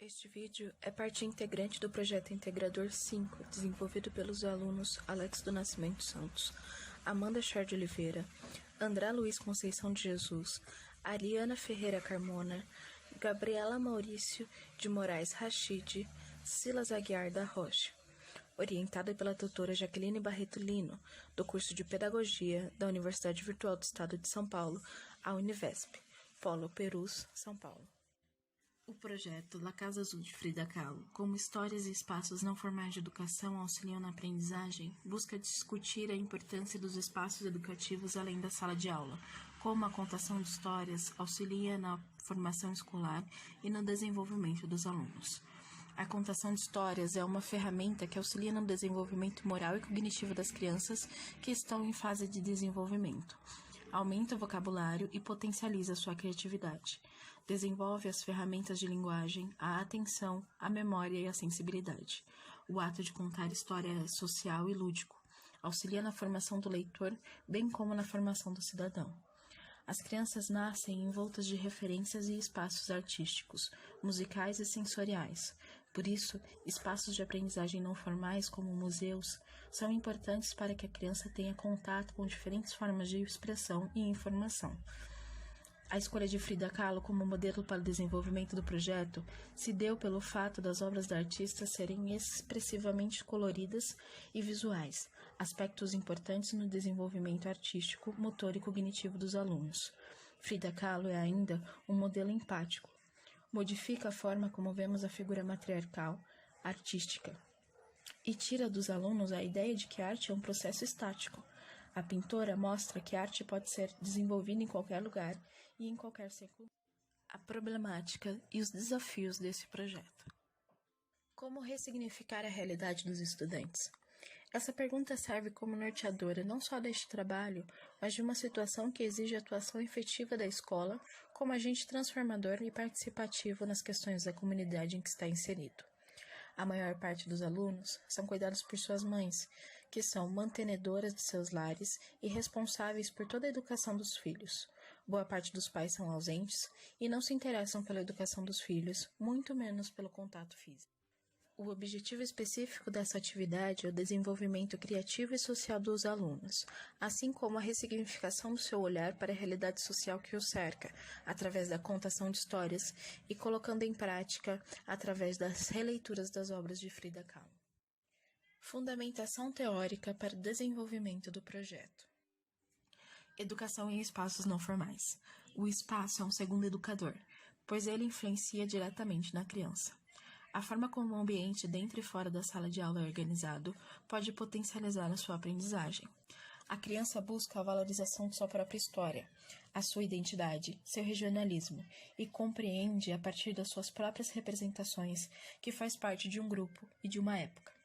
Este vídeo é parte integrante do projeto Integrador 5, desenvolvido pelos alunos Alex do Nascimento Santos, Amanda Char de Oliveira, André Luiz Conceição de Jesus, Ariana Ferreira Carmona, Gabriela Maurício de Moraes Rachid, Silas Aguiar da Rocha, orientada pela doutora Jaqueline Barreto Lino, do curso de Pedagogia da Universidade Virtual do Estado de São Paulo, a Univesp, Polo Perus, São Paulo. O projeto La Casa Azul de Frida Kahlo, como histórias e espaços não formais de educação auxiliam na aprendizagem, busca discutir a importância dos espaços educativos além da sala de aula, como a contação de histórias auxilia na formação escolar e no desenvolvimento dos alunos. A contação de histórias é uma ferramenta que auxilia no desenvolvimento moral e cognitivo das crianças que estão em fase de desenvolvimento. Aumenta o vocabulário e potencializa sua criatividade. Desenvolve as ferramentas de linguagem, a atenção, a memória e a sensibilidade. O ato de contar história é social e lúdico. Auxilia na formação do leitor, bem como na formação do cidadão. As crianças nascem envoltas de referências e espaços artísticos, musicais e sensoriais. Por isso, espaços de aprendizagem não formais, como museus, são importantes para que a criança tenha contato com diferentes formas de expressão e informação. A escolha de Frida Kahlo como modelo para o desenvolvimento do projeto se deu pelo fato das obras da artista serem expressivamente coloridas e visuais, aspectos importantes no desenvolvimento artístico, motor e cognitivo dos alunos. Frida Kahlo é ainda um modelo empático. Modifica a forma como vemos a figura matriarcal, artística, e tira dos alunos a ideia de que a arte é um processo estático. A pintora mostra que a arte pode ser desenvolvida em qualquer lugar e em qualquer século. A problemática e os desafios desse projeto. Como ressignificar a realidade dos estudantes? Essa pergunta serve como norteadora não só deste trabalho, mas de uma situação que exige a atuação efetiva da escola como agente transformador e participativo nas questões da comunidade em que está inserido. A maior parte dos alunos são cuidados por suas mães, que são mantenedoras de seus lares e responsáveis por toda a educação dos filhos. Boa parte dos pais são ausentes e não se interessam pela educação dos filhos, muito menos pelo contato físico. O objetivo específico dessa atividade é o desenvolvimento criativo e social dos alunos, assim como a ressignificação do seu olhar para a realidade social que o cerca, através da contação de histórias e colocando em prática através das releituras das obras de Frida Kahlo. Fundamentação teórica para o desenvolvimento do projeto. Educação em espaços não formais. O espaço é um segundo educador, pois ele influencia diretamente na criança. A forma como o ambiente dentro e fora da sala de aula é organizado pode potencializar a sua aprendizagem. A criança busca a valorização de sua própria história, a sua identidade, seu regionalismo e compreende a partir das suas próprias representações que faz parte de um grupo e de uma época.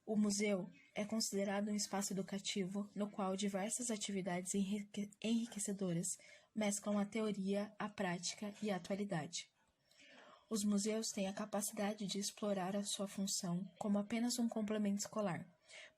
O museu é considerado um espaço educativo no qual diversas atividades enriquecedoras mesclam a teoria, a prática e a atualidade. Os museus têm a capacidade de explorar a sua função como apenas um complemento escolar,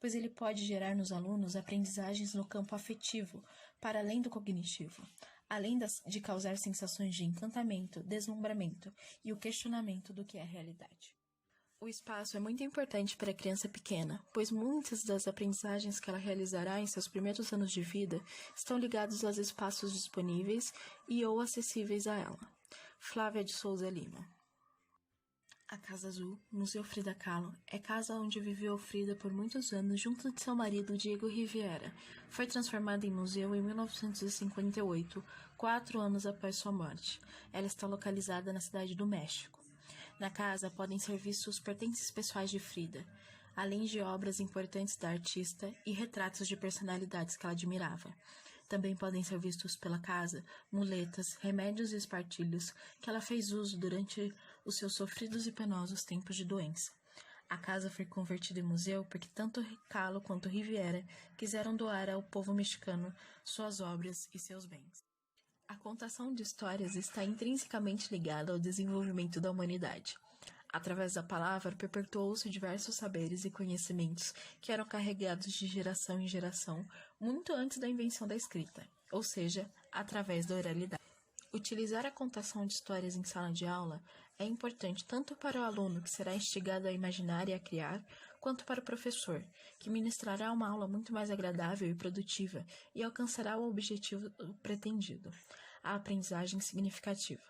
pois ele pode gerar nos alunos aprendizagens no campo afetivo, para além do cognitivo, além de causar sensações de encantamento, deslumbramento e o questionamento do que é a realidade. O espaço é muito importante para a criança pequena, pois muitas das aprendizagens que ela realizará em seus primeiros anos de vida estão ligados aos espaços disponíveis e ou acessíveis a ela. Flávia de Souza Lima. A Casa Azul, Museu Frida Kahlo, é casa onde viveu Frida por muitos anos junto de seu marido Diego Rivera. Foi transformada em museu em 1958, 4 anos após sua morte. Ela está localizada na cidade do México. Na casa podem ser vistos pertences pessoais de Frida, além de obras importantes da artista e retratos de personalidades que ela admirava. Também podem ser vistos pela casa muletas, remédios e espartilhos que ela fez uso durante os seus sofridos e penosos tempos de doença. A casa foi convertida em museu porque tanto Kahlo quanto Rivera quiseram doar ao povo mexicano suas obras e seus bens. A contação de histórias está intrinsecamente ligada ao desenvolvimento da humanidade. Através da palavra, perpetuou-se diversos saberes e conhecimentos que eram carregados de geração em geração muito antes da invenção da escrita, ou seja, através da oralidade. Utilizar a contação de histórias em sala de aula é importante tanto para o aluno, que será instigado a imaginar e a criar, quanto para o professor, que ministrará uma aula muito mais agradável e produtiva e alcançará o objetivo pretendido, a aprendizagem significativa.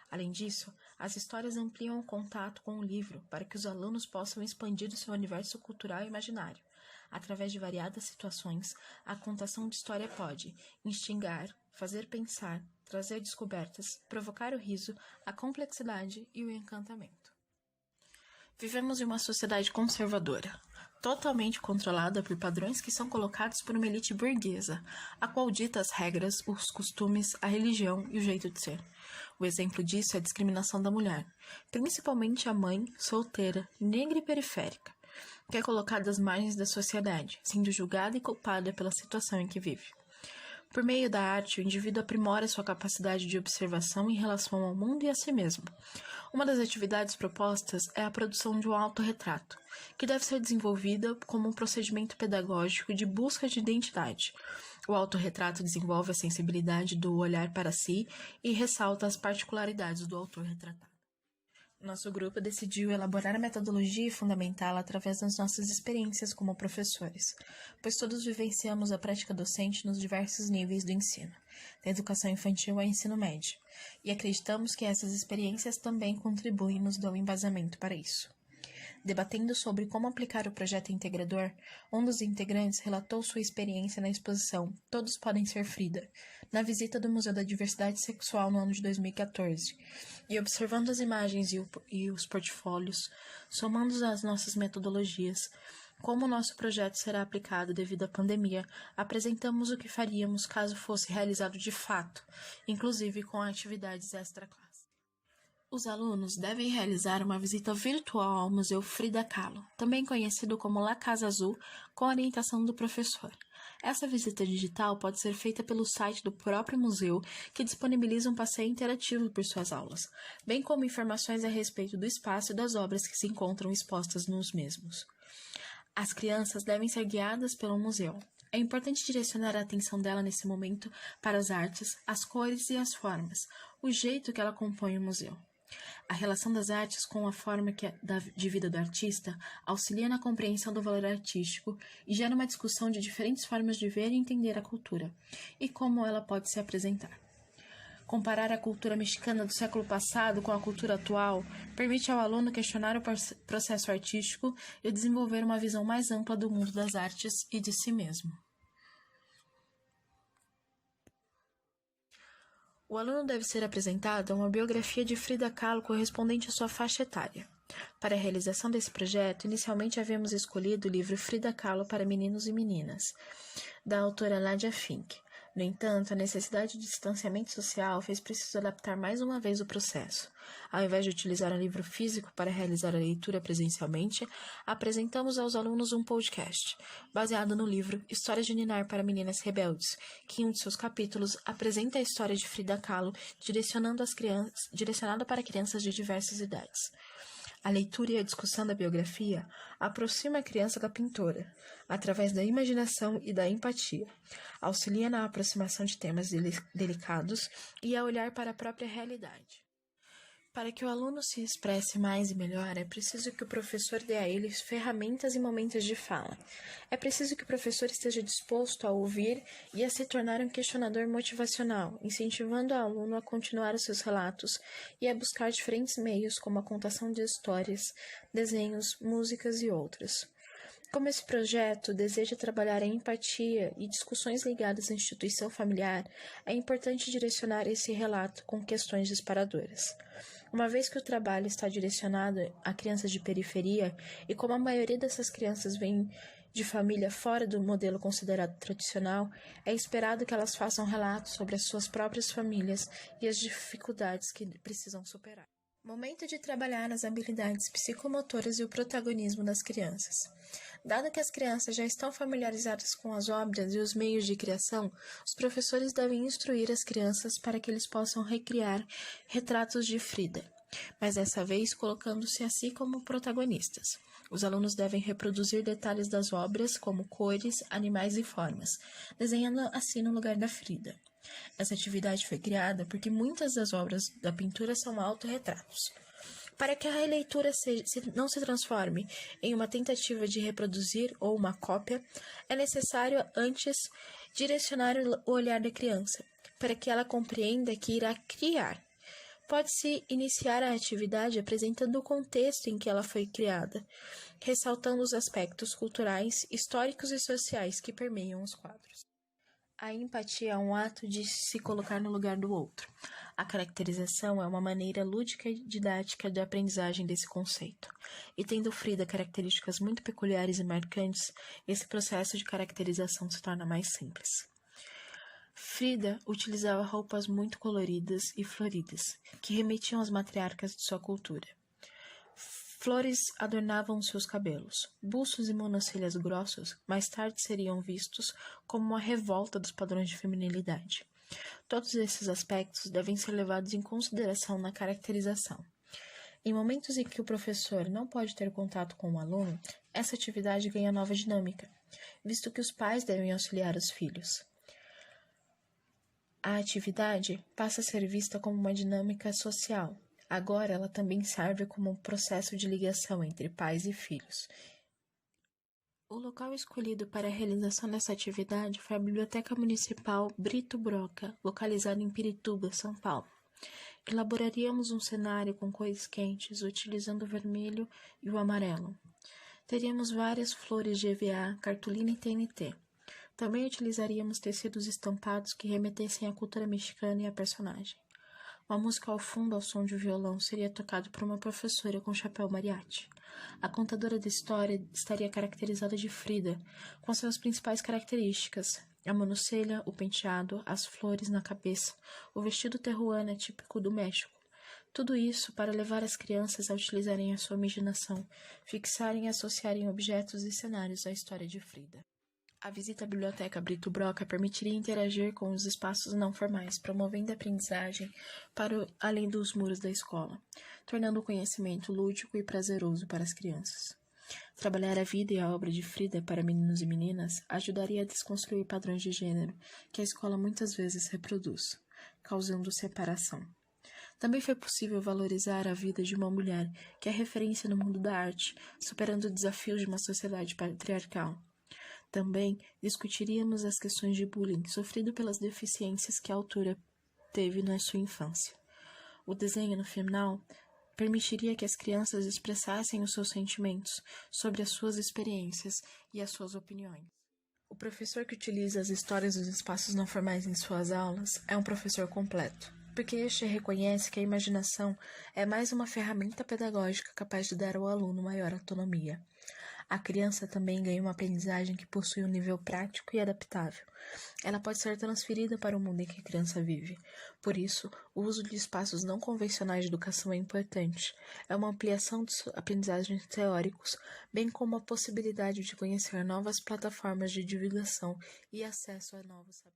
Além disso, as histórias ampliam o contato com o livro para que os alunos possam expandir o seu universo cultural e imaginário. Através de variadas situações, a contação de história pode instigar, fazer pensar, trazer descobertas, provocar o riso, a complexidade e o encantamento. Vivemos em uma sociedade conservadora, totalmente controlada por padrões que são colocados por uma elite burguesa, a qual dita as regras, os costumes, a religião e o jeito de ser. O exemplo disso é a discriminação da mulher, principalmente a mãe, solteira, negra e periférica, que é colocada às margens da sociedade, sendo julgada e culpada pela situação em que vive. Por meio da arte, o indivíduo aprimora sua capacidade de observação em relação ao mundo e a si mesmo. Uma das atividades propostas é a produção de um autorretrato, que deve ser desenvolvida como um procedimento pedagógico de busca de identidade. O autorretrato desenvolve a sensibilidade do olhar para si e ressalta as particularidades do autor retratado. Nosso grupo decidiu elaborar a metodologia e fundamentá-la através das nossas experiências como professores, pois todos vivenciamos a prática docente nos diversos níveis do ensino, da educação infantil ao ensino médio, e acreditamos que essas experiências também contribuem e nos dão embasamento para isso. Debatendo sobre como aplicar o projeto integrador, um dos integrantes relatou sua experiência na exposição Todos Podem Ser Frida, na visita do Museu da Diversidade Sexual no ano de 2014, e observando as imagens e os portfólios, somando as nossas metodologias, como o nosso projeto será aplicado devido à pandemia, apresentamos o que faríamos caso fosse realizado de fato, inclusive com atividades extra-classe. Os alunos devem realizar uma visita virtual ao Museu Frida Kahlo, também conhecido como La Casa Azul, com orientação do professor. Essa visita digital pode ser feita pelo site do próprio museu, que disponibiliza um passeio interativo por suas aulas, bem como informações a respeito do espaço e das obras que se encontram expostas nos mesmos. As crianças devem ser guiadas pelo museu. É importante direcionar a atenção dela nesse momento para as artes, as cores e as formas, o jeito que ela compõe o museu. A relação das artes com a forma de vida do artista auxilia na compreensão do valor artístico e gera uma discussão de diferentes formas de ver e entender a cultura, e como ela pode se apresentar. Comparar a cultura mexicana do século passado com a cultura atual permite ao aluno questionar o processo artístico e desenvolver uma visão mais ampla do mundo das artes e de si mesmo. O aluno deve ser apresentado a uma biografia de Frida Kahlo correspondente à sua faixa etária. Para a realização desse projeto, inicialmente havíamos escolhido o livro Frida Kahlo para Meninos e Meninas, da autora Nadia Fink. No entanto, a necessidade de distanciamento social fez preciso adaptar mais uma vez o processo. Ao invés de utilizar um livro físico para realizar a leitura presencialmente, apresentamos aos alunos um podcast, baseado no livro História de Ninar para Meninas Rebeldes, que em um de seus capítulos apresenta a história de Frida Kahlo, direcionada para crianças de diversas idades. A leitura e a discussão da biografia aproxima a criança da pintora, através da imaginação e da empatia, auxilia na aproximação de temas delicados e a olhar para a própria realidade. Para que o aluno se expresse mais e melhor, é preciso que o professor dê a ele ferramentas e momentos de fala. É preciso que o professor esteja disposto a ouvir e a se tornar um questionador motivacional, incentivando o aluno a continuar os seus relatos e a buscar diferentes meios, como a contação de histórias, desenhos, músicas e outros. Como esse projeto deseja trabalhar a empatia e discussões ligadas à instituição familiar, é importante direcionar esse relato com questões disparadoras. Uma vez que o trabalho está direcionado a crianças de periferia, e como a maioria dessas crianças vem de família fora do modelo considerado tradicional, é esperado que elas façam relatos sobre as suas próprias famílias e as dificuldades que precisam superar. Momento de trabalhar as habilidades psicomotoras e o protagonismo das crianças. Dado que as crianças já estão familiarizadas com as obras e os meios de criação, os professores devem instruir as crianças para que eles possam recriar retratos de Frida, mas dessa vez colocando-se a si como protagonistas. Os alunos devem reproduzir detalhes das obras, como cores, animais e formas, desenhando assim no lugar da Frida. Essa atividade foi criada porque muitas das obras da pintura são autorretratos. Para que a releitura não se transforme em uma tentativa de reproduzir ou uma cópia, é necessário antes direcionar o olhar da criança, para que ela compreenda que irá criar. Pode-se iniciar a atividade apresentando o contexto em que ela foi criada, ressaltando os aspectos culturais, históricos e sociais que permeiam os quadros. A empatia é um ato de se colocar no lugar do outro. A caracterização é uma maneira lúdica e didática de aprendizagem desse conceito. E tendo Frida características muito peculiares e marcantes, esse processo de caracterização se torna mais simples. Frida utilizava roupas muito coloridas e floridas, que remetiam às matriarcas de sua cultura. Flores adornavam seus cabelos. Buços e monocelhas grossos mais tarde seriam vistos como uma revolta dos padrões de feminilidade. Todos esses aspectos devem ser levados em consideração na caracterização. Em momentos em que o professor não pode ter contato com o aluno, essa atividade ganha nova dinâmica, visto que os pais devem auxiliar os filhos. A atividade passa a ser vista como uma dinâmica social. Agora, ela também serve como um processo de ligação entre pais e filhos. O local escolhido para a realização dessa atividade foi a Biblioteca Municipal Brito Broca, localizada em Pirituba, São Paulo. Elaboraríamos um cenário com cores quentes, utilizando o vermelho e o amarelo. Teríamos várias flores de EVA, cartolina e TNT. Também utilizaríamos tecidos estampados que remetessem à cultura mexicana e à personagem. Uma música ao fundo ao som de violão seria tocado por uma professora com chapéu mariachi. A contadora da história estaria caracterizada de Frida, com suas principais características: a monocelha, o penteado, as flores na cabeça, o vestido terruana típico do México. Tudo isso para levar as crianças a utilizarem a sua imaginação, fixarem e associarem objetos e cenários à história de Frida. A visita à Biblioteca Brito Broca permitiria interagir com os espaços não formais, promovendo a aprendizagem para além dos muros da escola, tornando o conhecimento lúdico e prazeroso para as crianças. Trabalhar a vida e a obra de Frida para meninos e meninas ajudaria a desconstruir padrões de gênero que a escola muitas vezes reproduz, causando separação. Também foi possível valorizar a vida de uma mulher que é referência no mundo da arte, superando desafios de uma sociedade patriarcal. Também discutiríamos as questões de bullying sofrido pelas deficiências que a autora teve na sua infância. O desenho, no final, permitiria que as crianças expressassem os seus sentimentos sobre as suas experiências e as suas opiniões. O professor que utiliza as histórias dos espaços não formais em suas aulas é um professor completo, porque este reconhece que a imaginação é mais uma ferramenta pedagógica capaz de dar ao aluno maior autonomia. A criança também ganha uma aprendizagem que possui um nível prático e adaptável. Ela pode ser transferida para o mundo em que a criança vive. Por isso, o uso de espaços não convencionais de educação é importante. É uma ampliação dos aprendizagens teóricos, bem como a possibilidade de conhecer novas plataformas de divulgação e acesso a novos saberes.